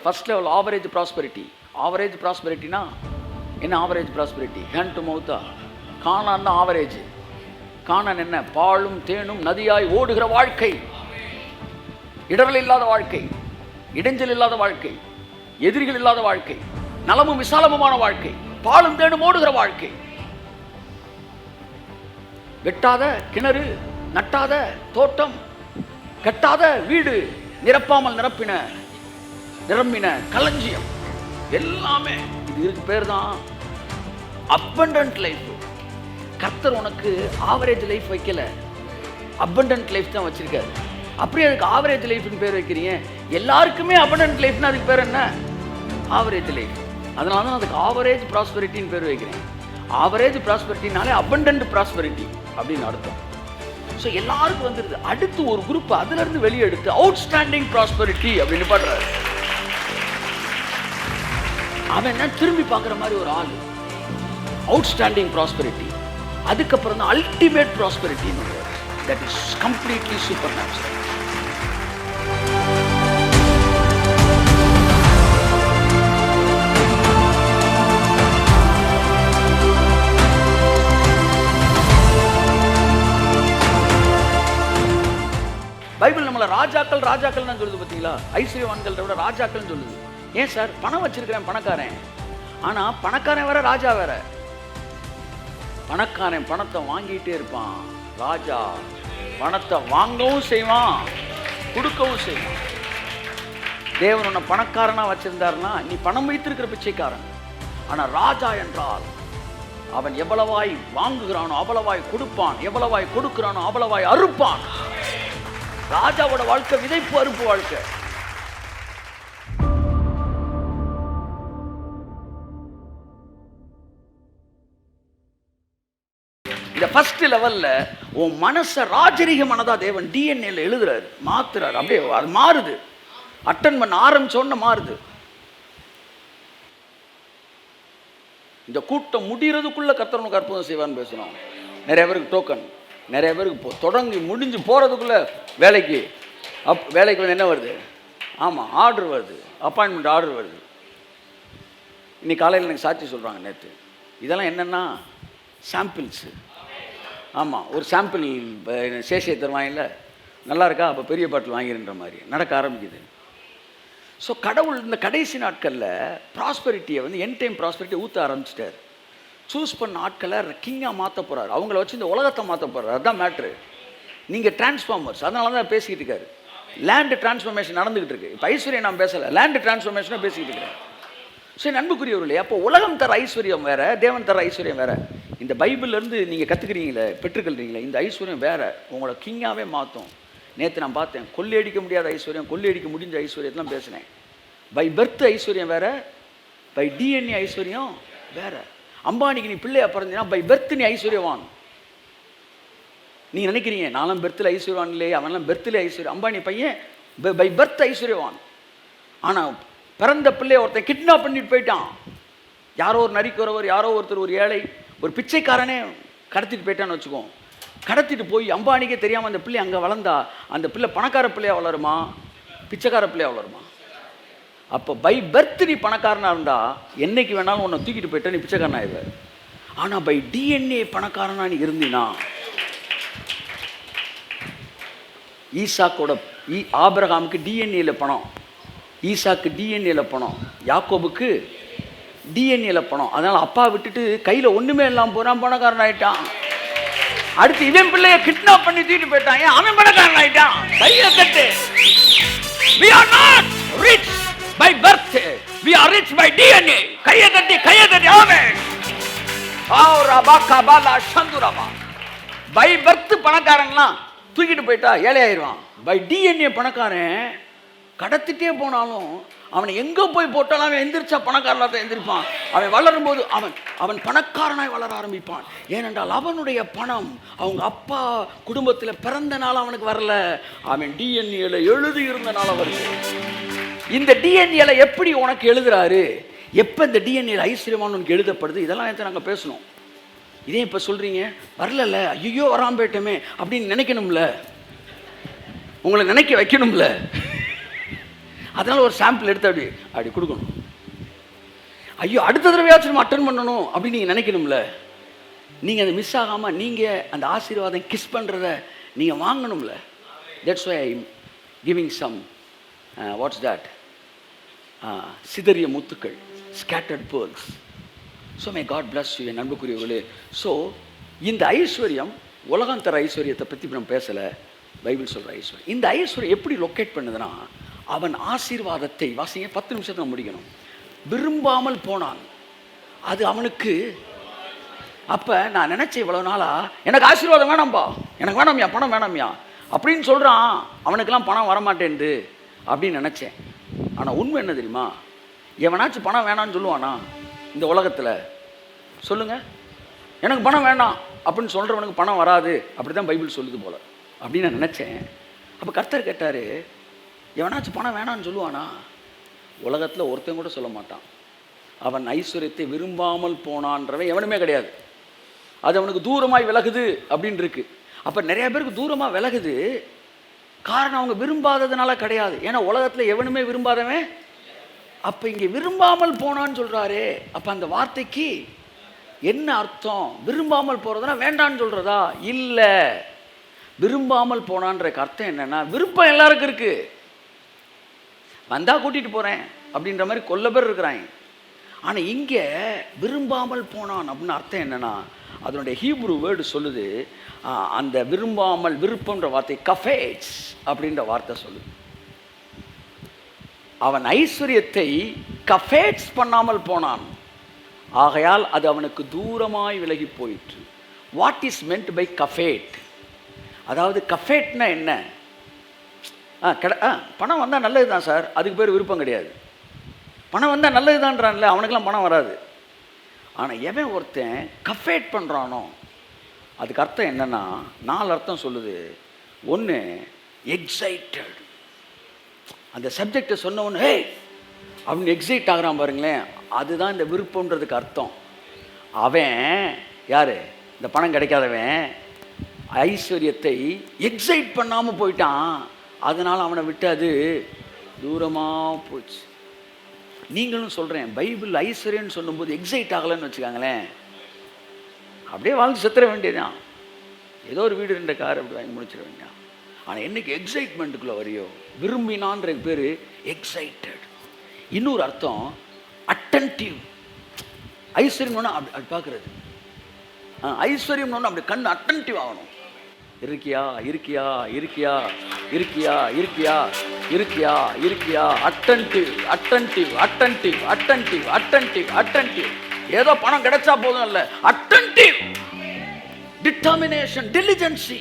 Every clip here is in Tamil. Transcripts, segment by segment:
First level average prosperity. Average ப்ராஸ்பெரிட்டினா என்ன? ஆவரேஜ் ப்ராஸ்பெரிட்டி ஹேண்ட் டு மவுத்தா? கானான் தான் ஆவரேஜ். கானான் என்ன? பாலும் தேனும் நதியாய் ஓடுகிற வாழ்க்கை, இடரல் இல்லாத வாழ்க்கை, இடைஞ்சல் இல்லாத வாழ்க்கை, எதிரிகள் இல்லாத வாழ்க்கை, நலமும் விசாலமுமான வாழ்க்கை, பாலும் தேனும் ஓடுகிற வாழ்க்கை. வெட்டாத கிணறு, நட்டாத தோட்டம், கட்டாத வீடு, நிரப்பாமல் நிரம்பின களஞ்சியம், எல்லாமே இது இருக்கு. பேர் தான் அபண்டன்ட் லைஃப். கர்த்தர் உனக்கு ஆவரேஜ் லைஃப் வைக்கல, அபண்டன்ட் லைஃப் தான் வச்சிருக்காரு. அப்படியே அதுக்கு ஆவரேஜ் லைஃப்னு பேர் வைக்கிறீங்க. எல்லாருக்குமே அபண்டன்ட் லைஃப்னா அதுக்கு பேர் என்ன? Average life. அதனால தான் அதுக்கு ஆவரேஜ் ப்ராஸ்பெரிட்டின்னு பேர் வைக்கிறேன். ஆவரேஜ் ப்ராஸ்பெரிட்டினாலே அபண்டன்ட் ப்ராஸ்பெரிட்டி அப்படின்னு அர்த்தம். ஸோ எல்லாருக்கும் வந்துடுது. அடுத்து ஒரு குரூப் அதுல இருந்து வெளியே எடுத்து அவுட்ஸ்டாண்டிங் ப்ராஸ்பெரிட்டி அப்படின்னு பண்றாரு. அவன் என்ன திரும்பி பார்க்குற மாதிரி ஒரு ஆள், அவுட்ஸ்டாண்டிங் ப்ராஸ்பெரிட்டி. அதுக்கப்புறம் தான் அல்டிமேட் ப்ராஸ்பெரிட்டின்னு வருவார். That is completely super natural. Bible நம்மளை ராஜாக்கள் சொல்லுது பார்த்தீங்களா? ஐஸ்வர்யவான்களை விட ராஜாக்கள் சொல்லுது. ஏன் சார்? பணம் வச்சிருக்கிறேன், பணக்காரன். ஆனா பணக்காரன் வேற, ராஜா வேற. பணக்காரன் பணத்தை வாங்கிட்டே இருப்பான். ராஜா பணத்தை வாங்கவும் செய்வான், கொடுக்கவும் செய்வான். தேவன் உன்னை பணக்காரனா வச்சிருந்தாருன்னா நீ பணம் வைத்திருக்கிற பிச்சைக்காரன். ஆனா ராஜா என்றால் அவன் எவ்வளவாய் வாங்குகிறானோ அவ்வளவாய் கொடுப்பான், எவ்வளவாய் கொடுக்கிறானோ அவ்வளவாய் அறுப்பான். ராஜாவோட வாழ்க்கை விதைப்பு அறுப்பு வாழ்க்கை. இந்த ஃபர்ஸ்ட் லெவல்ல உன் மனசை ராஜரீக மனதா தேவன் டிஎன்ஏல எழுதுறாரு, மாத்துறாரு. அப்படியே அது மாறுது. அட்டன் பண்ண ஆரம்பிச்சோன்னு மாறுது. இந்த கூட்டம் முடிகிறதுக்குள்ள கர்த்தர் உனக்கு அற்புதம் செய்வான்னு பேசணும். நிறைய பேருக்கு டோக்கன், நிறைய பேருக்கு தொடங்கி முடிஞ்சு போகிறதுக்குள்ளே வேலைக்கு வந்து என்ன வருது? ஆமாம், ஆர்டர் வருது, அப்பாயின்மெண்ட் ஆர்டர் வருது. இன்னைக்கு காலையில் எனக்கு சாட்சி சொல்கிறாங்க. நேற்று இதெல்லாம் என்னென்னா சாம்பிள்ஸு. ஆமாம், ஒரு சாம்பிள் சேஷை தருவாங்கல்ல, நல்லா இருக்கா, அப்போ பெரிய பாட்டில் வாங்கிருன்ற மாதிரி நடக்க ஆரம்பிக்குது. ஸோ கடவுள் இந்த கடைசி நாட்களில் ப்ராஸ்பெரிட்டியை வந்து என் டைம் ப்ராஸ்பெரிட்டியை ஊற்ற ஆரம்பிச்சிட்டார். சூஸ் பண்ண ஆட்களை கிங்காக மாற்ற போகிறார். அவங்கள வச்சு இந்த உலகத்தை மாற்ற போகிறார். அதுதான் மேட்ரு. நீங்கள் டிரான்ஸ்ஃபார்மர்ஸ். அதனால தான் பேசிக்கிட்டு இருக்காரு. லேண்டு டிரான்ஸ்ஃபர்மேஷன் நடந்துகிட்டு இருக்கு. இப்போ ஐஸ்வர்யம் நான் பேசலை, லேண்டு டிரான்ஸ்ஃபர்மேஷனாக பேசிக்கிட்டு இருக்கிறேன். சரி, அன்புக்குரியவர்களே, அப்போ உலகம் தர ஐஸ்வர்யம் வேற, தேவன் தர ஐஸ்வர்யம் வேற. இந்த பைபிள்லேருந்து நீங்கள் கற்றுக்கிறீங்களே, பெற்றுக்கொள்றீங்களே, இந்த ஐஸ்வர்யம் வேற, உங்களை கிங்காகவே மாற்றும். நேற்று நான் பார்த்தேன், கொள்ளையடிக்க முடியாத ஐஸ்வர்யம், கொள்ளையடிக்க முடிஞ்ச ஐஸ்வர்யத்தெலாம் பேசினேன். பை பர்த் ஐஸ்வர்யம் வேற, பை டிஎன்ஏ ஐஸ்வர்யம் வேற. அம்பானிக்கு நீ பிள்ளையா பிறந்தீங்கன்னா பை பர்த் நீ ஐஸ்வர்யவான். நீ நினைக்கிறீங்க நானும் பெர்த்தில் ஐஸ்வர்யவான் இல்லையே, அவன்லாம் பெர்த்தில் ஐஸ்வர்யம். அம்பானி பையன் பை பர்த் ஐஸ்வர்யவான். ஆனால் பிறந்த பிள்ளைய ஒருத்தன் கிட்னாப் பண்ணிட்டு போயிட்டான். யாரோ ஒரு நரிக்குறவர், யாரோ ஒருத்தர், ஒரு ஏழை, ஒரு பிச்சைக்காரனே கடத்திட்டு போயிட்டான்னு வச்சுக்கோ. கடத்திட்டு போய் அம்பானிக்கே தெரியாமல் அந்த பிள்ளை அங்கே வளர்ந்தா அந்த பிள்ளை பணக்கார பிள்ளையா வளருமா, பிச்சைக்கார பிள்ளையா வளருமா? அப்போ பை பர்த் நீ பணக்காரனாக இருந்தால் என்னைக்கு வேணாலும் உன்னை தூக்கிட்டு போயிட்டா நீ பிச்சைக்காரனாக. ஆனால் பை டிஎன்ஏ பணக்காரனா நீ இருந்தினா, ஈசாக்கோட ஆபிரகாமுக்கு டிஎன்ஏல பணம், ஈசாக்கு டிஎன்ஏல பணம், யாக்கோபுக்கு டிஎன்ஏல பணம். அதனால் அப்பா விட்டுட்டு கையில் ஒன்றுமே இல்லாமல் போகிறான், பணக்காரன் ஆகிட்டான். அடுத்து இவன் பிள்ளைய கிட்னாப் பண்ணி தூக்கிட்டு போயிட்டான், அவன் பணக்காரன் ஆகிட்டான். கையை தட்டு. We are not rich by birth, we are rich by DNA. கையை தட்டி ஆமென். ஆரபா கபாலா சந்துரபா. பை பர்த் பணக்காரன்லாம் தூக்கிட்டு போயிட்டா ஏழை ஆயிடுவான். பை டிஎன்ஏ பணக்காரன் கடத்திட்டே போனாலும் அவனை எங்கே போய் போட்டாலும் அவன் எந்திரிச்சா பணக்காரனாக தான் எந்திரிப்பான். அவன் வளரும் போது அவன் பணக்காரனாய் வளர ஆரம்பிப்பான். ஏனென்றால் அவனுடைய பணம் அவங்க அப்பா குடும்பத்தில் பிறந்த நாள் அவனுக்கு வரல, அவன் டிஎன்ஏல எழுதி இருந்தனால வருது. இந்த டிஎன்ஏல எப்படி உனக்கு எழுதுறாரு, எப்போ இந்த டிஎன்ஏல ஐஸ்வர்யமான உனக்கு எழுதப்படுது, இதெல்லாம் நேற்று நாங்கள் பேசணும். இதே இப்போ சொல்கிறீங்க வரல, ஐயோ வராமல் போயிட்டோமே அப்படின்னு நினைக்கணும்ல, உங்களை நினைக்க வைக்கணும்ல. அதனால் ஒரு சாம்பிள் எடுத்து அப்படி அப்படி கொடுக்கணும். ஐயோ அடுத்த தடவையாச்சும் நம்ம அட்டன் பண்ணணும் அப்படின்னு நீங்கள் நினைக்கணும்ல. நீங்கள் அதை மிஸ் ஆகாமல் நீங்கள் அந்த ஆசீர்வாதம் கிஸ் பண்ணுறத நீங்கள் வாங்கணும்ல. That's why I giving some what's that சிதறிய முத்துக்கள், scattered pearls. So my god bless you என் அன்புக்குரியவர்களே. ஸோ இந்த ஐஸ்வர்யம் உலகம் தர ஐஸ்வர்யத்தை பற்றி நம்ம பேசலை, பைபிள் சொல்கிற ஐஸ்வர்யம். இந்த ஐஸ்வர்யம் எப்படி லொக்கேட் பண்ணுதுன்னா, அவன் ஆசீர்வாதத்தை வாசிங்க, 10 நிமிஷத்தை முடிக்கணும், விரும்பாமல் போனான். அது அவனுக்கு அப்போ நான் நினச்சேன் இவ்வளோ நாளாக எனக்கு ஆசீர்வாதம் வேணாம்பா, எனக்கு வேணாம்யா, பணம் வேணாம்யா அப்படின்னு சொல்கிறான். அவனுக்கெல்லாம் பணம் வரமாட்டேன்து அப்படின்னு நினச்சேன். ஆனால் உண்மை என்ன தெரியுமா? எவனாச்சும் பணம் வேணான்னு சொல்லுவானா இந்த உலகத்தில்? சொல்லுங்கள். எனக்கு பணம் வேண்டாம் அப்படின்னு சொல்கிறவனுக்கு பணம் வராது, அப்படி தான் பைபிள் சொல்லுது போல் அப்படின்னு நான் நினச்சேன். அப்போ கர்த்தர் கேட்டார், எவனாச்சும் பணம் வேணான்னு சொல்லுவானா? உலகத்தில் ஒருத்தன் கூட சொல்ல மாட்டான். அவன் ஐஸ்வர்யத்தை விரும்பாமல் போனான்றவன் எவனுமே கிடையாது. அது அவனுக்கு தூரமாய் விலகுது அப்படின்னு இருக்கு. அப்போ நிறைய பேருக்கு தூரமாக விலகுது, காரணம் அவங்க விரும்பாததுனால கிடையாது. ஏன்னா உலகத்தில் எவனுமே விரும்பாதவன். அப்போ இங்கே விரும்பாமல் போனான்னு சொல்கிறாரே, அப்போ அந்த வார்த்தைக்கு என்ன அர்த்தம்? விரும்பாமல் போகிறதுனா வேண்டான்னு சொல்கிறதா? இல்லை, விரும்பாமல் போனான்றக்கு அர்த்தம் என்னென்னா, விருப்பம் எல்லாருக்கும் இருக்குது, வந்தால் கூட்டிகிட்டு போகிறேன் அப்படின்ற மாதிரி கொல்ல பேர் இருக்கிறாங்க. ஆனால் இங்கே விரும்பாமல் போனான் அப்படின்னு அர்த்தம் என்னென்னா, அதனுடைய ஹீப்ரு வேர்டு சொல்லுது, அந்த விரும்பாமல், விருப்பம்ன்ற வார்த்தை கஃபேட்ஸ் அப்படின்ற வார்த்தை சொல்லுது. அவன் ஐஸ்வர்யத்தை கஃபேட்ஸ் பண்ணாமல் போனான், ஆகையால் அது அவனுக்கு தூரமாய் விலகி போயிற்று. What is meant by coveted? அதாவது கஃபேட்னா என்ன? பணம் வந்தால் நல்லது தான் சார், அதுக்கு பேர் விருப்பம் கிடையாது. பணம் வந்தால் நல்லது தான்றான்ல, அவனுக்கெல்லாம் பணம் வராது. ஆனால் எவன் ஒருத்தன் கஃபேட் பண்ணுறானோ அதுக்கு அர்த்தம் என்னென்னா, 4 அர்த்தம் சொல்லுது. ஒன்று, எக்ஸைட்டட். அந்த சப்ஜெக்டை சொன்ன ஒன்று ஹே அப்படின்னு எக்ஸைட் ஆகிறான் பாருங்களேன், அதுதான் இந்த விருப்பம்ன்றதுக்கு அர்த்தம். அவன் யார்? இந்த பணம் கிடைக்காதவன் ஐஸ்வர்யத்தை எக்ஸைட் பண்ணாமல் போயிட்டான், அதனால் அவனை விட்டு அது தூரமாக போச்சு. நீங்களும் சொல்கிறேன், பைபிள் ஐஸ்வர்யன்னு சொல்லும்போது எக்ஸைட் ஆகலைன்னு வச்சுக்காங்களேன், அப்படியே வாழ்ந்து செத்துற வேண்டியதான். ஏதோ ஒரு வீடு 2 கார் அப்படி வாங்கி முடிச்சிட வேண்டியதான். ஆனால் என்னைக்கு எக்ஸைட்மெண்ட்டுக்குள்ளே வரையோ, விரும்பினான்ற பேர் எக்ஸைட்டட். இன்னொரு அர்த்தம் அட்டன்டிவ். ஐஸ்வர்யம் ஒன்று அப்படி அப்படி பார்க்குறது, ஐஸ்வர்யம் ஒன்று அப்படி கண் அட்டன்டிவ் ஆகணும். இருக்கியா இருக்கியா இருக்கியா இருக்கியா இருக்கியா இருக்கியா இருக்கியா attentive attentive attentive attentive attentive attentive. ஏதோ பணம் கிடைச்சா போதும் இல்லை, அட்டன்டிவ், டிட்டர்மினேஷன், டெலிஜென்சி,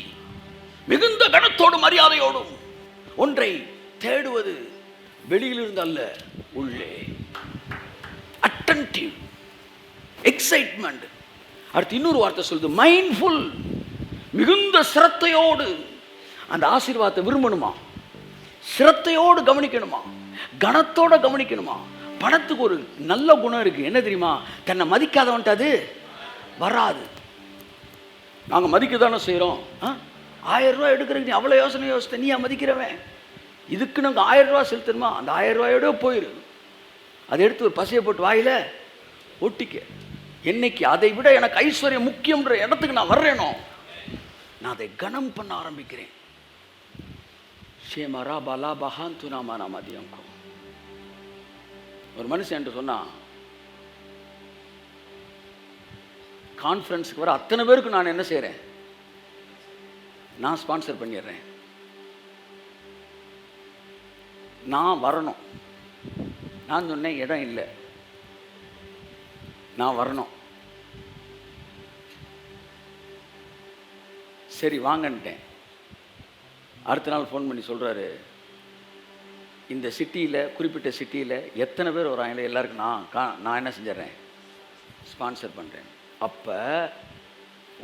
மிகுந்த கனத்தோடு மரியாதையோடும் ஒன்றை தேடுவது, வெளியிலிருந்து அல்ல உள்ளே. Attentive, excitement. அடுத்து இன்னொரு வார்த்தை சொல்லுது, மைண்ட்ஃபுல். மிகுந்த சிரத்தையோடு அந்த ஆசீர்வாதத்தை விரும்பணுமா, சிரத்தையோடு கவனிக்கணுமா, கனத்தோடு கவனிக்கணுமா. பணத்துக்கு ஒரு நல்ல குணம் இருக்குது, என்ன தெரியுமா? தன்னை மதிக்காதவன்ட்டு அது வராது. நாங்கள் மதிக்க தானே செய்கிறோம். 1000 ரூபா எடுக்கிறதுக்கு நீ அவ்வளோ யோசித்த, நீ மதிக்கிறவன். இதுக்கு நாங்கள் 1000 ரூபா செலுத்தணுமா? அந்த 1000 ரூபாயோட போயிரு, அதை எடுத்து ஒரு பசையை போட்டு வாயில் ஒட்டிக்க. என்னைக்கு அதை விட எனக்கு ஐஸ்வர்யம் முக்கியன்ற இடத்துக்கு நான் வர்றேனோ, நான் அதை கனம் பண்ண ஆரம்பிக்கிறேன். ஷேமரா பாலா பஹான் துனாமா நாமதியங்கோ. ஒரு மனுஷன் என்று சொன்னால், கான்ஃபரன்ஸுக்கு வர அத்தனை பேருக்கு நான் என்ன செய்கிறேன்? நான் ஸ்பான்சர் பண்ணிடுறேன். நான் வரணும். நான் சொன்னேன் இடம் இல்லை, நான் வரணும். சரி வாங்கன்ட்டேன். அடுத்த நாள் ஃபோன் பண்ணி சொல்கிறாரு, இந்த சிட்டியில், குறிப்பிட்ட சிட்டியில் எத்தனை பேர் வராங்களே எல்லாருக்கும் நான் என்ன செஞ்சிடறேன்? ஸ்பான்சர் பண்ணுறேன். அப்போ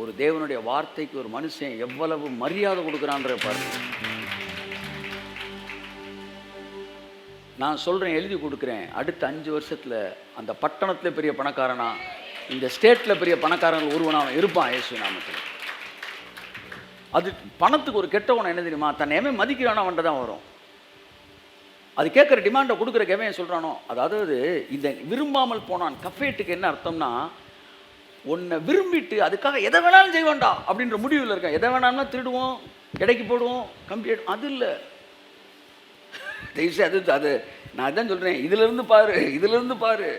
ஒரு தேவனுடைய வார்த்தைக்கு ஒரு மனுஷன் எவ்வளவு மரியாதை கொடுக்குறான்ற பாருங்க. நான் சொல்கிறேன், எழுதி கொடுக்குறேன், அடுத்த 5 வருஷத்தில் அந்த பட்டணத்தில் பெரிய பணக்காரனா, இந்த ஸ்டேட்டில் பெரிய பணக்காரங்கள் ஒருவனாக இருப்பான் இயேசு நாமத்தில். அது பணத்துக்கு ஒரு கெட்ட குணம் என்ன தெரியுமா? தன்னை எவன் மதிக்கிறானோ அவன்கிட்ட தான் வரும். அது கேட்குற டிமாண்டை கொடுக்குற எவன் சொல்கிறானோ, அதாவது இந்த விரும்பாமல் போனான் கஃபேட்டுக்கு என்ன அர்த்தம்னா, உன்னை விரும்பிட்டு அதுக்காக எதை வேணாலும் செய்வான்டா அப்படின்ற முடிவில் இருக்கான். எதை வேணாலும் திருடுவோம், எடைக்கு போடுவோம், கம்பி அது இல்லை. அது அது நான் அதான் சொல்கிறேன், இதிலிருந்து பாரு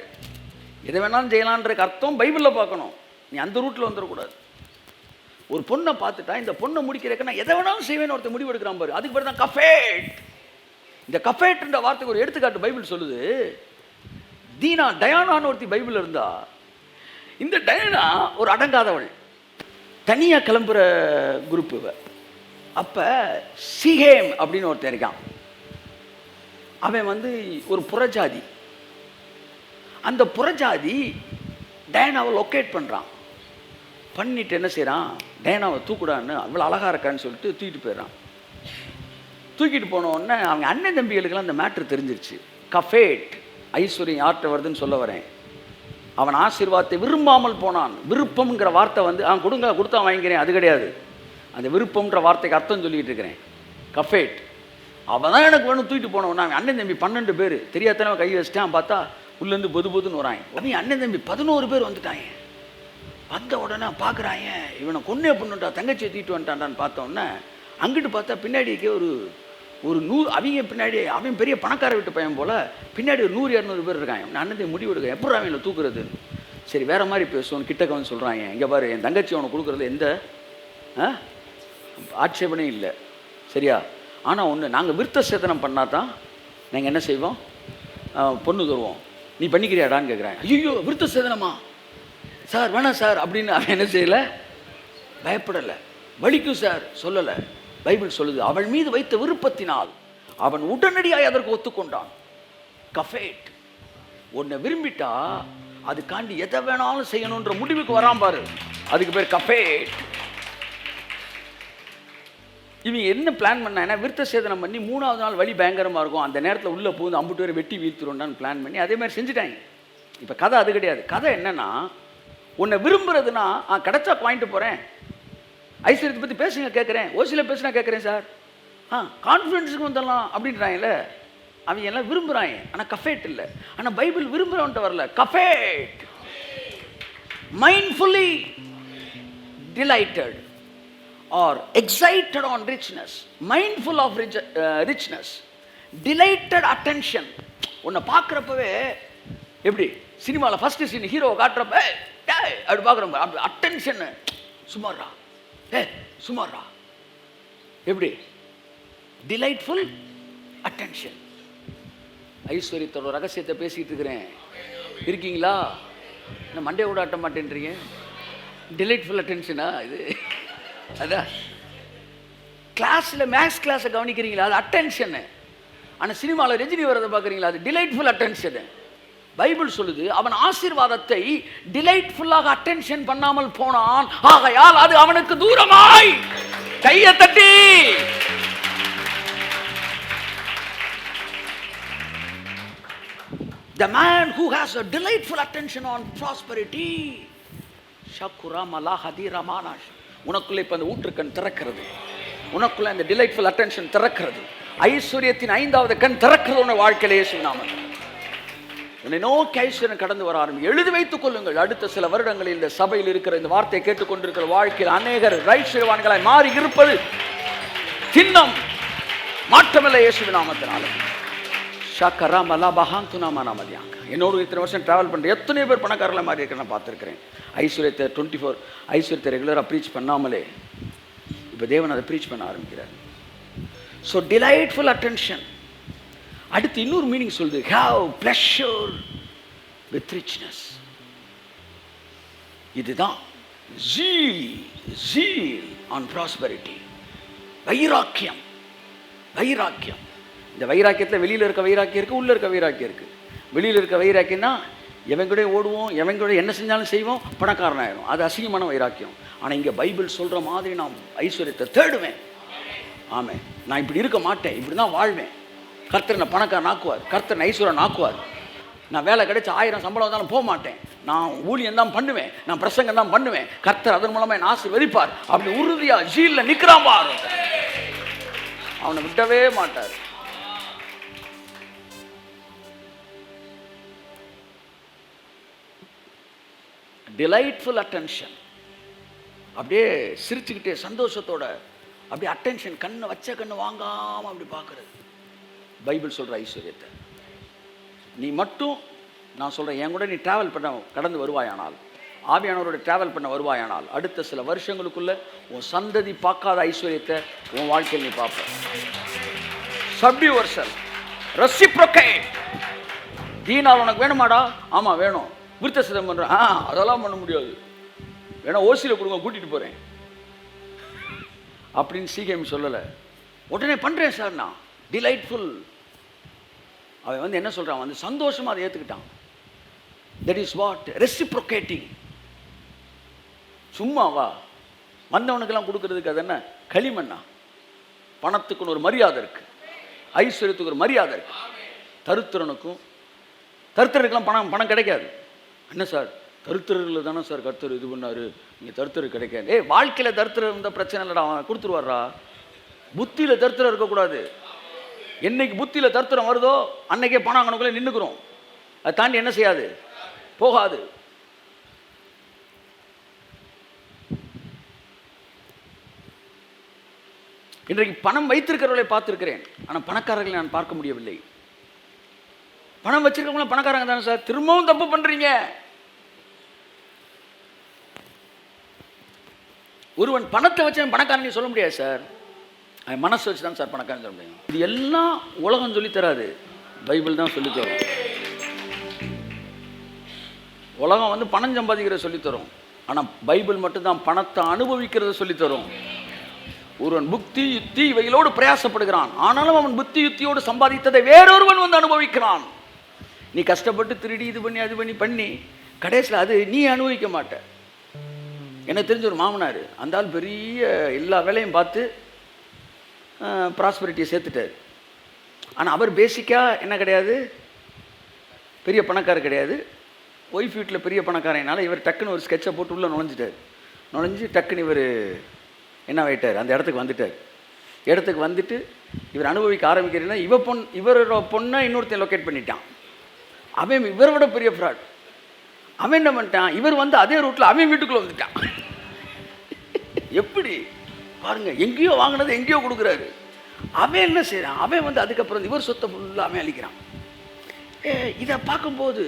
எதை வேணாலும் செய்யலான்றதுக்கு அர்த்தம் பைபிளில் பார்க்கணும். நீ அந்த ரூட்டில் வந்துடக்கூடாது. ஒரு பொண்ணை பார்த்துட்டா இந்த பொண்ணை முடிக்கிறக்க நான் எதை வேணாலும் செய்வேன்னு ஒருத்தர் முடிவு எடுக்கிறான் பாரு, அதுக்கு பேர் தான் கஃபேட். இந்த கஃபேட்ன்ற வார்த்தைக்கு ஒரு எடுத்துக்காட்டு பைபிள் சொல்லுது. டயானான்னு ஒருத்தி பைபிள் இருந்தா, இந்த டயானா ஒரு அடங்காதவள், தனியாக கிளம்புற குரூப்பு. அப்போ சிஹேம் அப்படின்னு ஒருத்தர் இருக்கான். அவன் ஒரு புறஜாதி. அந்த புறஜாதி டயானாவை லொக்கேட் பண்ணுறான். பண்ணிட்டு என்ன செய்கிறான், டயானாவை தூக்குடான்னு, அவ்வளோ அழகாக இருக்கான்னு சொல்லிட்டு தூக்கிட்டு போயிடறான். தூக்கிட்டு போன உடனே அவங்க அண்ணன் தம்பிகளுக்கெல்லாம் அந்த மேட்ரு தெரிஞ்சிருச்சு. கஃபேட் ஐஸ்வர்யம் யார்கிட்ட வருதுன்னு சொல்ல வரேன். அவன் ஆசீர்வாதத்தை விரும்பாமல் போனான். விருப்பம்ங்கிற வார்த்தை கொடுங்க, கொடுத்தா வாங்கிக்கிறேன், அது கிடையாது. அந்த விருப்பம்ன்ற வார்த்தைக்கு அர்த்தம் சொல்லிகிட்டு இருக்கிறேன். கஃபேட் அவன் தான் எனக்கு வேணும் தூக்கிட்டு போனவன். அவன் அண்ணன் தம்பி 12 பேர் தெரியாதனவ கை வச்சிட்டான். பார்த்தா உள்ளேருந்து பொதுன்னு வராங்க. அவன் அண்ணன் தம்பி 11 பேர் வந்துட்டாங்க. வந்த உடனே பார்க்குறாங்க, இவனை கொன்னே பண்ணுட்டா, தங்கச்சியை தூக்கிட்டு வந்துட்டான்டான்னு பார்த்தோன்னே அங்கிட்டு பார்த்தா பின்னாடிக்கே ஒரு 100 அவங்க பின்னாடி, அவன் பெரிய பணக்கார வீட்டு பையன் போல் பின்னாடி ஒரு 100-200 பேர் இருக்காங்க. அண்ணன் தம்பி முடிவு எடுக்க எப்படி அவங்கள தூக்குறது, சரி வேறு மாதிரி பேசுவோன்னு கிட்டக்க வந்து சொல்கிறாங்க, இங்கே பாரு என் தங்கச்சி அவனை கொடுக்குறது எந்த ஆட்சேபனையும் இல்லை, சரியா? ஆனால் ஒன்று, நாங்கள் விருத்த சேதனம் பண்ணால் தான் நாங்கள் என்ன செய்வோம், பொண்ணு தருவோம். நீ பண்ணிக்கிறியாடான்னு கேட்குறாங்க. ஐயோ விருத்த சேதனமா சார், வேணாம் சார் அப்படின்னு அவன் என்ன செய்யலை, பயப்படலை. வலிக்கும் சார் சொல்லலை. பைபிள் சொல்லுது, அவள் மீது வைத்த விருப்பத்தினால் அவன் உடனடியாக அதற்கு ஒத்துக்கொண்டான். கஃபேட் உன்னை விரும்பிட்டா அதுக்காண்டி எதை வேணாலும் செய்யணுன்ற முடிவுக்கு வரான் பாரு, அதுக்கு பேர் கஃபேட். இவங்க என்ன பிளான் பண்ணா, விருத்த சேதனம் பண்ணி 3ஆவது நாள் வழி பயங்கரமாக இருக்கும், அந்த நேரத்தில் உள்ளே போகுது அம்புட்டு பேர் வெட்டி வீழ்த்துறோன்னு பிளான் பண்ணி அதே மாதிரி செஞ்சுட்டாங்க. இப்போ கதை அது கிடையாது. கதை என்னன்னா, உன்னை விரும்புறதுன்னா கிடைச்சா வாங்கிட்டு போகிறேன், ஐஸ்வர்யத்தை பற்றி பேசுங்க கேட்குறேன், ஓசியில் பேசுனா கேட்குறேன் சார், கான்ஃபிடன்ஸுக்கு வந்துடலாம் அப்படின்றாங்கல்ல. அவங்க எல்லாம் விரும்புகிறாங்க, ஆனால் கஃபேட் இல்லை. ஆனால் பைபிள் விரும்புகிறவன்ட்டு வரல, coveted. Mindfully delighted or excited on richness, mindful of richness, delighted attention. உன்னை பார்க்குறப்பவே எப்படி சினிமாவில் ஃபஸ்ட்டு சீன் ஹீரோவை காட்டுறப்ப அப்படி பார்க்குறப்ப அப்படி அட்டென்ஷன்னு, சுமாரா சுமாரா, எப்படி டிலைட்ஃபுல் அட்டென்ஷன். ஐஸ்வர்யத்தோட ரகசியத்தை பேசிகிட்டு இருக்கிறேன், இருக்கீங்களா? என்ன மண்டே கூட ஆட்ட மாட்டேன்றீங்க? டிலைட்ஃபுல் அட்டென்ஷனா இது? அதான் கிளாஸில் மேக்ஸ் கிளாஸை கவனிக்கிறீங்களா, அது அட்டென்ஷனு. ஆனால் சினிமாவில் ரஜினி வரதை பார்க்குறீங்களா, அது டிலைட்ஃபுல் அட்டென்ஷனு. பைபிள் சொல்லுது, அவன் ஆசீர்வாதத்தை டிலைட்ஃபுல்லாக அட்டென்ஷன் பண்ணாமல் போனான், ஆகையால் அது அவனுக்கு தூரமாய். கையை தட்டி the man who has a delightful attention on prosperity, shakura malahadi ramanash. உனக்குள்ளே இப்போ அந்த ஊற்றுக்கண் திறக்கிறது, உனக்குள்ள அந்த டிலைட்ஃபுல் அட்டென்ஷன் திறக்கிறது, ஐஸ்வர்யத்தின் 5வது கண் திறக்கிறது உன்னை வாழ்க்கையிலே சொன்னாமல். உன்னை நோக்கி ஐஸ்வர்யம் கடந்து வர ஆரம்பி. எழுதி வைத்துக் கொள்ளுங்கள், அடுத்த சில வருடங்களில் இந்த சபையில் இருக்கிற இந்த வார்த்தையை கேட்டுக்கொண்டிருக்கிற வாழ்க்கையில் அநேகர் ஐஸ்வர்யவான்களாய் மாறி இருப்பது சின்னம், மாற்றமில்லை இயேசுவின் நாமத்தினால. ஷக்கரா மலா பஹாந்துனா மனாமதியாங்க. என்னோடு இத்தனை வருஷம் ட்ராவல் பண்ணுற எத்தனை பேர் பணக்காரர்கள மாதிரி இருக்க நான் பார்த்துருக்கிறேன். ஐஸ்வர்யத்தை 24 ஐஸ்வர்யத்தை ரெகுலராக ப்ரீச் பண்ணாமலே இப்போ தேவன் அதை ப்ரீச் பண்ண ஆரம்பிக்கிறார். So delightful attention. அடுத்து இன்னொரு மீனிங் சொல்லுது, ஹேவ் ப்ளஷர் வித் ரிச்னஸ். இதுதான் ஜீல் ஆன் ப்ராஸ்பரிட்டி. வைராக்கியம். வைராக்கியம். இந்த வைராக்கியத்தில் வெளியில் இருக்க வைராக்கியம் இருக்குது, உள்ளே இருக்க வைராக்கியம் இருக்குது. வெளியில் இருக்க வைராக்கியம்னா எவன் கூட ஓடுவோம், எவன் கூட என்ன செஞ்சாலும் செய்வோம், பணக்காரனாயிரும், அது அசிங்கமான வைராக்கியம். ஆனால் இங்கே பைபிள் சொல்கிற மாதிரி நான் ஐஸ்வர்யத்தை தேடுவேன். ஆமாம், நான் இப்படி இருக்க மாட்டேன், இப்படி தான் வாழ்வேன். கர்த்தர் என்னை பணக்காரன் ஆக்குவார், கர்த்தர் ஐஸ்வர்யன் ஆக்குவார். நான் வேலை கிடைச்சி 1000 சம்பளம் வந்தாலும் போக மாட்டேன், நான் ஊழியம் தான் பண்ணுவேன், நான் பிரசங்கம் தான் பண்ணுவேன், கர்த்தர் அதன் மூலமாக என் ஆசீர்வதிப்பார். அப்படி உறுதியாக ஜீல்ல நிற்கிறான் பாரு, அவனை விட்டவே மாட்டார். Delightful attention. அப்படியே சிரிச்சுக்கிட்டே சந்தோஷத்தோட அப்படியே அட்டென்ஷன், கண்ணை வச்ச கண்ணு வாங்காமல் அப்படி பார்க்குறது. பைபிள் சொல்கிற ஐஸ்வர்யத்தை நீ மட்டும், நான் சொல்கிறேன், என் கூட நீ ட்ராவல் பண்ண கடந்து வருவாயானால், ஆவியானவரோட ட்ராவல் பண்ண வருவாயானால், அடுத்த சில வருஷங்களுக்குள்ள உன் சந்ததி பார்க்காத ஐஸ்வர்யத்தை உன் வாழ்க்கையில் நீ பார்ப்ப. சப்டியூ யுவர்செல்ஃப், ரெசிப்ரோகேட். தீனால் உனக்கு வேணுமாடா? ஆமாம் வேணும். விருத்தசேதனம் பண்ணுறேன், அதெல்லாம் பண்ண முடியாது, வேணா ஓசியில் கொடுங்க, கூட்டிகிட்டு போகிறேன் அப்படின்னு சிகேம் சொல்லலை. உடனே பண்ணுறேன் சார் நான். டிலைட்ஃபுல். அவன் வந்து என்ன சொல்கிறான், வந்து சந்தோஷமாக அதை ஏற்றுக்கிட்டான். That is what reciprocating. சும்மாவா வந்தவனுக்கெல்லாம் கொடுக்கறதுக்கு அது என்ன களிமண்ணா? பணத்துக்குன்னு ஒரு மரியாதை இருக்கு, ஐஸ்வர்யத்துக்கு ஒரு மரியாதை இருக்கு. தருத்திரனுக்கெல்லாம் பணம் கிடைக்காது. என்ன சார், தருத்திரர்கள் தானே சார் கர்த்தர் இது பண்ணாரு, நீங்கள் தருத்திரம் கிடைக்காது. வாழ்க்கையில் தருத்திரம் இருந்தால் பிரச்சனை இல்லைடா, அவன் கொடுத்துருவாரா. புத்தியில் தருத்திரம் இருக்கக்கூடாது. என்னைக்கு புத்தியில் தருத்திரம் வருதோ அன்னைக்கே பணம் அங்கனுக்குள்ளே நின்றுக்கிறோம். அதை தாண்டி என்ன செய்யாது, போகாது. இன்றைக்கு பணம் வைத்திருக்கிறவர்களை பார்த்திருக்கிறேன், ஆனால் பணக்காரர்களை நான் பார்க்க முடியவில்லை. பணம் வச்சிருக்கவங்களும் பணக்காரங்க தானே சார், திரும்பவும் தப்பு பண்றீங்க. ஒருவன் பணத்தை வச்சு பணக்காரன் சொல்ல முடியாது சார், அவன் மனசு வச்சு தான் சார் பணக்காரன் சொல்ல முடியும். இது எல்லாம் உலகம் சொல்லி தராது, பைபிள் தான் சொல்லி தரும். உலகம் வந்து பணம் சம்பாதிக்கிறத சொல்லித்தரும், ஆனால் பைபிள் மட்டும்தான் பணத்தை அனுபவிக்கிறத சொல்லித்தரும். ஒருவன் புத்தி யுக்தி இவைகளோடு பிரயாசப்படுகிறான், ஆனாலும் அவன் புத்தி யுக்தியோடு சம்பாதித்ததை வேறொருவன் வந்து அனுபவிக்கிறான். நீ கஷ்டப்பட்டு திருடி இது பண்ணி அது பண்ணி கடைசியில் அது நீ அனுபவிக்க மாட்ட. எனக்கு தெரிஞ்ச ஒரு மாமனார், அந்த ஆள் பெரிய எல்லா வேலையும் பார்த்து ப்ராஸ்பரிட்டியை சேர்த்துட்டார். ஆனால் அவர் பேசிக்காக என்ன கிடையாது, பெரிய பணக்காரர் கிடையாது. ஒய்ஃப் வீட்டில் பெரிய பணக்காரனால இவர் டக்குன்னு ஒரு ஸ்கெட்சை போட்டு உள்ளே நுழைஞ்சு டக்குன்னு இவர் என்ன ஆகிட்டார், அந்த இடத்துக்கு வந்துட்டு இவர் அனுபவிக்க ஆரம்பிக்கிறீங்கன்னா இவரோட பொண்ணை இன்னொருத்தன் லொக்கேட் பண்ணிட்டான். அவன் இவரோட பெரிய ஃப்ராட். அவன் என்ன பண்ணிட்டான், இவர் வந்து அதே ரூட்டில் அவன் வீட்டுக்குள்ளே வந்துட்டான். எப்படி பாருங்க, எங்கேயோ வாங்கினது எங்கேயோ கொடுக்குறாரு. அவன் என்ன செய்கிறான், அவன் வந்து அதுக்கப்புறம் இவர் சொத்தை ஃபுல்லாக அவன் அழிக்கிறான். இதை பார்க்கும்போது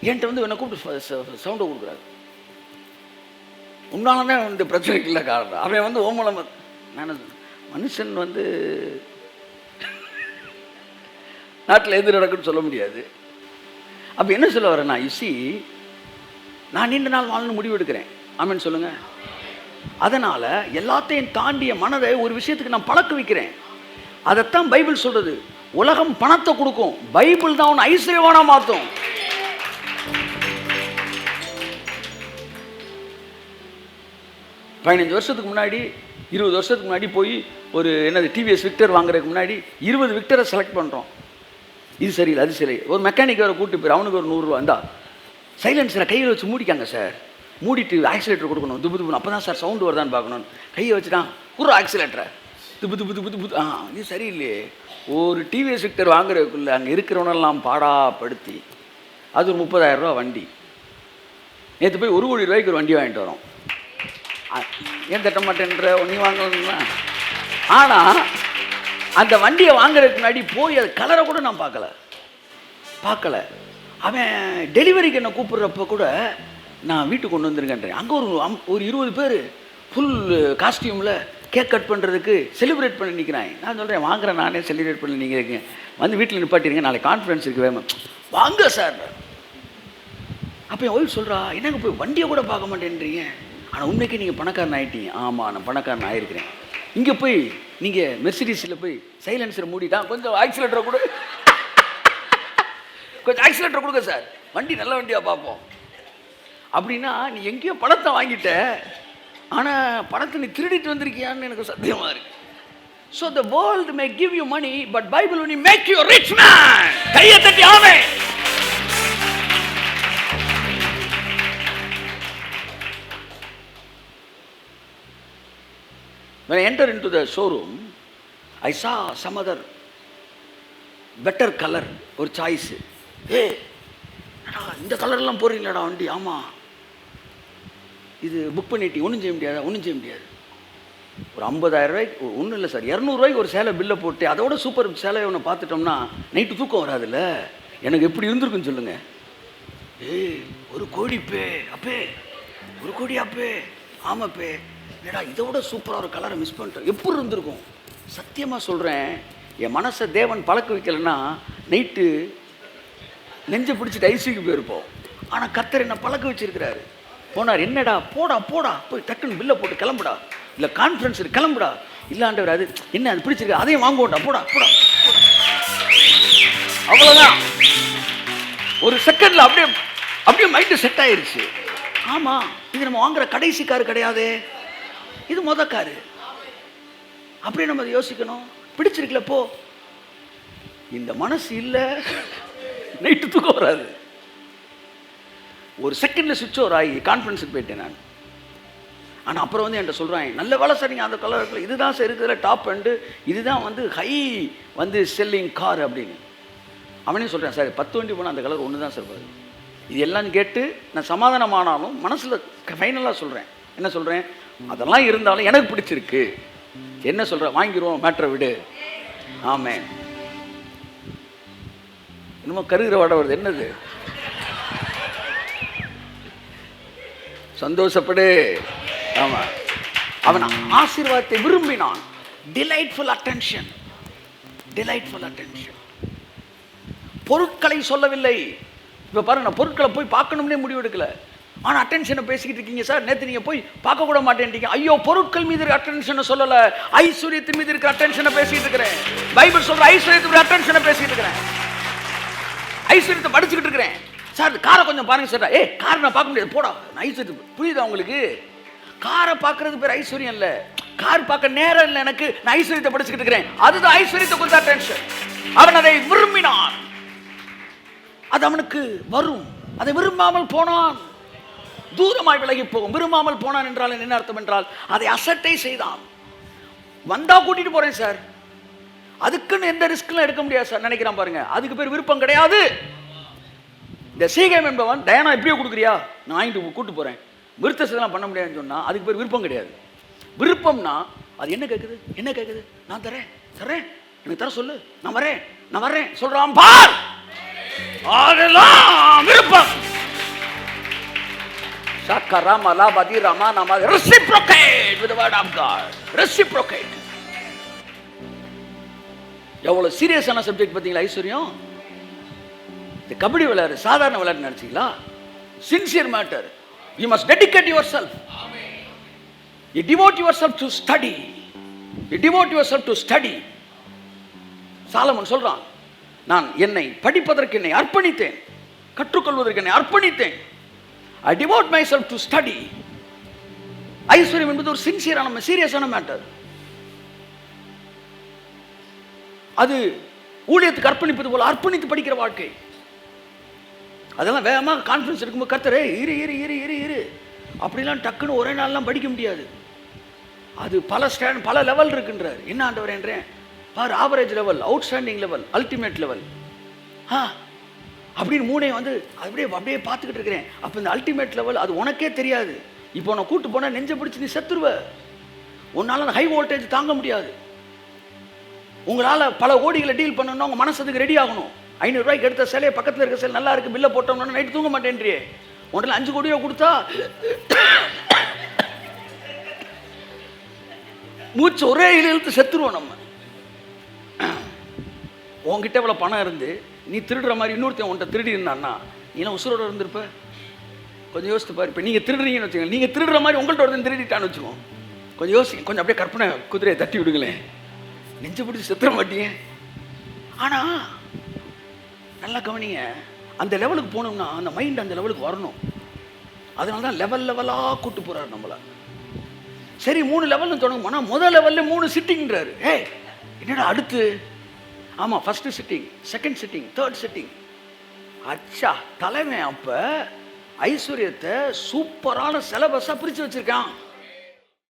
என்கிட்ட வந்து என்னை கூப்பிட்டு சவுண்டை கொடுக்குறாரு. உன்னால்தான் இந்த பிரச்சனைக்கு இல்லை காரணம். அவன் வந்து ஓமலம். நான் மனுஷன் வந்து நாட்டில் எது நடக்குன்னு சொல்ல முடியாது. அப்போ என்ன சொல்ல வரேன் நான், இசி நான் நீண்ட நாள் வாழணும்னு முடிவு எடுக்கிறேன். ஆமென் சொல்லுங்கள். அதனால் எல்லாத்தையும் தாண்டிய மனதை ஒரு விஷயத்துக்கு நான் பழக்க வைக்கிறேன். அதைத்தான் பைபிள் சொல்கிறது. உலகம் பணத்தை கொடுக்கும், பைபிள் தான் அவன் ஐஸ்வர்யவானா மாற்றும். பதினஞ்சு வருஷத்துக்கு முன்னாடி 20 வருஷத்துக்கு முன்னாடி போய் ஒரு டிவிஎஸ் விக்டர் வாங்குறதுக்கு முன்னாடி 20 விக்டரை செலக்ட் பண்ணுறோம். இது சரியில்லை அது சரி. ஒரு மெக்கானிக் வர கூப்பிட்டு போய் அவனுக்கு ஒரு 100 ரூபா இருந்தா சைலன்ஸரை கையில் வச்சு மூடிக்காங்க சார், மூடிட்டு ஆக்சிலேட்டர் கொடுக்கணும், துப்பு அப்போ தான் சார் சவுண்டு வருதான்னு பார்க்கணும். கையை வச்சுட்டான் ஒரு ஆக்சிலேட்டரை துப்பு இது சரியில்லையே. ஒரு டிவிஎஸ் விக்டர் வாங்குறதுக்குள்ளே அங்கே இருக்கிறவனெல்லாம் பாடாப்படுத்தி அது ஒரு 30,000 ரூபா வண்டி. நேற்று போய் 1 கோடி ரூபாய்க்கு ஒரு வண்டி வாங்கிட்டு வரோம். ஏன் தட்ட மாட்டேன்ற நீ வாங்கணும்னா. ஆனால் அந்த வண்டியை வாங்குறதுக்கு முன்னாடி போய் அது கலரை கூட நான் பார்க்கல. அவன் டெலிவரிக்கு என்ன கூப்பிட்றப்ப கூட நான் வீட்டுக்கு கொண்டு வந்துருக்கேன்றேன். அங்கே ஒரு 20 பேர் ஃபுல் காஸ்டியூமில் கேக் கட் பண்ணுறதுக்கு செலிப்ரேட் பண்ணி நிற்கிறாங்க. நான் சொல்கிறேன், வாங்குறேன் நானே செலிப்ரேட் பண்ணி நீங்கள் இருக்கீங்க, வந்து வீட்டில் நிப்பாட்டிருங்க, நாளைக்கு கான்ஃபரன்ஸ் இருக்குது வேணும் வாங்க சார். அப்போ என் ஒய்ஃப் சொல்கிறா, என்னங்க போய் வண்டியை கூட பார்க்க மாட்டேன்றீங்க, ஆனால் உண்மைக்கு நீங்கள் பணக்காரன் ஆகிட்டீங்க. ஆமாம் நான் பணக்காரன் ஆகிருக்கிறேன். இங்கே போய் நீங்கள் மெர்சிடிஸில் போய் சைலன்ஸரை மூடிட்டான், கொஞ்சம் ஆக்சிலேட்டரை கொடுங்க சார், வண்டி நல்ல வண்டியாக பார்ப்போம் அப்படின்னா. நீ எங்கேயோ பணத்தை வாங்கிட்ட, ஆனால் பணத்தை நீ திருடிட்டு வந்திருக்கியான்னு எனக்கு சத்தியமாக இருக்கு. So the world may give you money, but Bible only make you a rich man. கையை தட்டி ஆமென். When I entered into the showroom, I saw some other better color, ஒரு சாய்ஸு. இந்த கலர்லாம் போடுறீங்களாடா வண்டி? ஆமாம். இது புக் பண்ணிட்டு ஒன்றும் செய்ய முடியாதா? ஒன்றும் செய்ய முடியாது. ஒரு 50,000 ரூபாய்க்கு ஒன்றும் இல்லை சார், 200 ரூபாய்க்கு ஒரு சேலை பில்லை போட்டு அதோட சூப்பர் சேலை ஒன்று பார்த்துட்டோம்னா நைட்டு தூக்கம் வராதுல்ல. எனக்கு எப்படி இருந்திருக்குன்னு சொல்லுங்கள். ஒரு கோடிப்பே அப்பே, ஒரு கோடி அப்பே, ஆமாப்பே, என்னடா இதோட சூப்பராக ஒரு கலரை மிஸ் பண்ணிட்டோம், எப்படி இருந்திருக்கும்? சத்தியமாக சொல்கிறேன், என் மனசை தேவன் பழக்க வைக்கலைன்னா நைட்டு நெஞ்சை பிடிச்சிட்டு ஐசிக்கு போயிருப்போம். ஆனால் கர்த்தர் என்ன பழக்க வச்சிருக்கிறாரு. போனார், என்னடா போடா போடா போய் டக்குன்னு பில்லை போட்டு கிளம்புடா, இல்லை கான்ஃபரன்ஸ் கிளம்புடா, இல்லாண்டவர் அது என்ன அது பிடிச்சிருக்கு அதையும் வாங்குவோண்டா, போடா போடா. அவ்வளோதான், ஒரு செகண்டில் அப்படியே அப்படியே மைண்டு செட் ஆயிடுச்சு. ஆமாம், இது நம்ம வாங்குற கடைசி காரு கிடையாது, இது மொத காரு. அப்படியே நம்ம அதை யோசிக்கணும். பிடிச்சிருக்கல போ. இந்த மனசு இல்லை, நைட்டு தூக்கம் வராது. ஒரு செகண்டில் சுவிட்ச் ஓவர் ஆகி கான்ஃபரன்ஸுக்கு போயிட்டேன் நான். ஆனால் அப்புறம் வந்து என்கிட்ட சொல்கிறாங்க, நல்ல வேலை சார் நீங்கள் அந்த கலரில் இதுதான் சார் இருக்கிறதுல டாப் அண்டு, இதுதான் வந்து ஹை வந்து செல்லிங் கார் அப்படின்னு. அவனே சொல்கிறேன், சார் 10 வண்டி போனால் அந்த கலர் ஒன்று தான் சார் பாரு. இது எல்லாம் கேட்டு நான் சமாதானமானாலும் மனசில் ஃபைனலாக சொல்கிறேன், என்ன சொல்கிறேன், அதெல்லாம் இருந்தாலும் எனக்கு பிடிச்சிருக்கு. என்ன சொல்கிறேன், வாங்கிடுவோம், மேட்ரை விடு. ஆமென். இன்னமும் கருகிற வாட வருது, என்னது? சந்தோஷப்படு. ஆமாம், அவன் ஆசீர்வாதத்தை விரும்பினான். Delightful attention, delightful attention. பொருட்களை சொல்லவில்லை. இப்போ பாருங்க, நான் பொருட்களை போய் பார்க்கணும்னே முடிவு எடுக்கல, ஆனால் அட்டென்ஷனை பேசிக்கிட்டு இருக்கீங்க சார். நேற்று நீங்கள் போய் பார்க்க கூட மாட்டேன்ட்டீங்க. ஐயோ, பொருட்கள் மீது இருக்கிற அட்டென்ஷனை சொல்லலை, ஐஸ்வர்யத்தின் மீது இருக்கிற அட்டென்ஷனை பேசிட்டு இருக்கிறேன். பைபிள் சொல்ற ஐஸ்வர்யத்துக்கு அட்டென்ஷனை பேசிட்டு இருக்கிறேன், ஐஸ்வர்யத்தை படிச்சுக்கிட்டு இருக்கிறேன். சார் காரை கொஞ்சம் பாருங்க சார். காரை நான் பார்க்க முடியாது, போடா. ஐஸ்வர்யத்துக்கு புரியுதா உங்களுக்கு? காரை பார்க்கறது பேர் ஐஸ்வர்யம் இல்லை, கார் பார்க்க நேரம் இல்லை எனக்கு, நான் ஐஸ்வர்யத்தை படிச்சுக்கிட்டு இருக்கிறேன். அதுதான் ஐஸ்வர்யத்தை குறித்த அட்டென்ஷன். அவன் அதை விரும்பினான், அது அவனுக்கு வரும். அதை விரும்பாமல் போனான், தூரமாய் விலகி போகும். விரும்பாமல் போனான் என்றால் என்ன அர்த்தம் என்றால் அதை அசட்டை செய்தான். வந்தா கூட்டிட்டு போறேன் சார், அதுக்குன்னு எந்த ரிஸ்க்லாம் எடுக்க முடியாது சார் நினைக்கிறான் பாருங்க. அதுக்கு பேர் விருப்பம் கிடையாது. இந்த சீகம் என்பவன் டயானா எப்படியோ கொடுக்குறியா, நான் வாங்கிட்டு கூட்டு போறேன், விருத்தசெல்லாம் பண்ண முடியாதுன்னு சொன்னா அதுக்கு பேர் விருப்பம் கிடையாது. விருப்பம்னா அது என்ன கேட்குது, என்ன கேட்குது, நான் தரேன் தரேன், எனக்கு தர சொல்லு, நான் வரேன் நான் வரேன் சொல்றான் பார். அதெல்லாம் விருப்பம். Reciprocate with the word of God. Reciprocate. எவ்வளவு சீரியஸான சப்ஜெக்ட் பார்த்தீங்களா ஐஸ்வர்யம்? இந்த கபடி விளையாடு சாதாரண விளையாட்டு நினைச்சீங்களா? Sincere matter. You must dedicate yourself. You devote yourself to study. You devote yourself to study. Solomon சொல்றான், நான் என்னை படிப்பதற்கு என்னை அர்ப்பணித்தேன், கற்றுக்கொள்வதற்கு என்னை அர்ப்பணித்தேன். I devote myself to study. ஐஸ்வர்யம் என்பது ஒரு சின்சியரான சீரியஸான மேட்டர். அது ஊழியத்துக்கு அர்ப்பணிப்பது போல அர்ப்பணித்து படிக்கிற வாழ்க்கை. அதெல்லாம் வேகமாக கான்ஃபரன்ஸ் எடுக்கும்போது கர்த்தரே இரு இரு இரு இரு இரு அப்படிலாம் டக்குன்னு ஒரே நாள்லாம் படிக்க முடியாது. அது பல லெவல் இருக்குன்றார். என்ன ஆண்டவர் என்றேன் பார், average level, outstanding level, ultimate level, அப்படின்னு மூணையும் வந்து அப்படியே அப்படியே பார்த்துக்கிட்டு இருக்கிறேன். அப்போ இந்த அல்டிமேட் லெவல் அது உனக்கே தெரியாது. இப்போ நான் கூட்டு போனால் நெஞ்சை பிடிச்சி நீ செத்துருவ. உன்னால் ஹை வோல்டேஜ் தாங்க முடியாது. உங்களால் பல கோடிகளை டீல் பண்ணணும்னா உங்கள் மனசுக்கு ரெடி ஆகணும். 500 ரூபாய்க்கு எடுத்த சிலையை பக்கத்தில் இருக்க சிலை நல்லா இருக்குது, பில்லை போட்டோம்னா நைட்டு தூங்க மாட்டேன்றியே. உன்ட்டில் 5 கோடியோ கொடுத்தா மூச்சு ஒரே இழுத்து செத்துருவோம் நம்ம. உங்ககிட்ட இவ்வளோ பணம் இருந்து நீ திருடுற மாதிரி இன்னொருத்தன் உன்ட்ட திருடி இருந்தான்னா நீலாம் உசுரோட இருந்திருப்ப? கொஞ்சம் யோசித்து பாரு. இப்போ நீங்கள் திருடுறீங்கன்னு வச்சுக்கோங்க, நீங்கள் திருடுற மாதிரி உங்கள்கிட்ட ஒருத்தன் திருடிட்டான்னு வச்சுக்கோங்க, கொஞ்சம் யோசிங்க, கொஞ்சம் அப்படியே கற்பனை குதிரையை தட்டி விடுங்களேன், நெஞ்சு பிடிச்சி செத்துற மாட்டீங்க. ஆனால் நல்லா கவனிங்க, அந்த லெவலுக்கு போனோம்னா அந்த மைண்ட் அந்த லெவலுக்கு வரணும். அதனால தான் லெவல் லெவலாக கூட்டு போகிறார் நம்மளை. சரி 3 லெவல்னு தொடங்குமா, முதல் லெவலில் 3 சிட்டிங்கிறாரு. என்னடா அடுத்து? ஆமாம், first sitting, second sitting, third sitting. அச்சா தலைமை அப்போ ஐஸ்வர்யத்தை சூப்பரான சிலபஸாக பிரித்து வச்சுருக்கான்.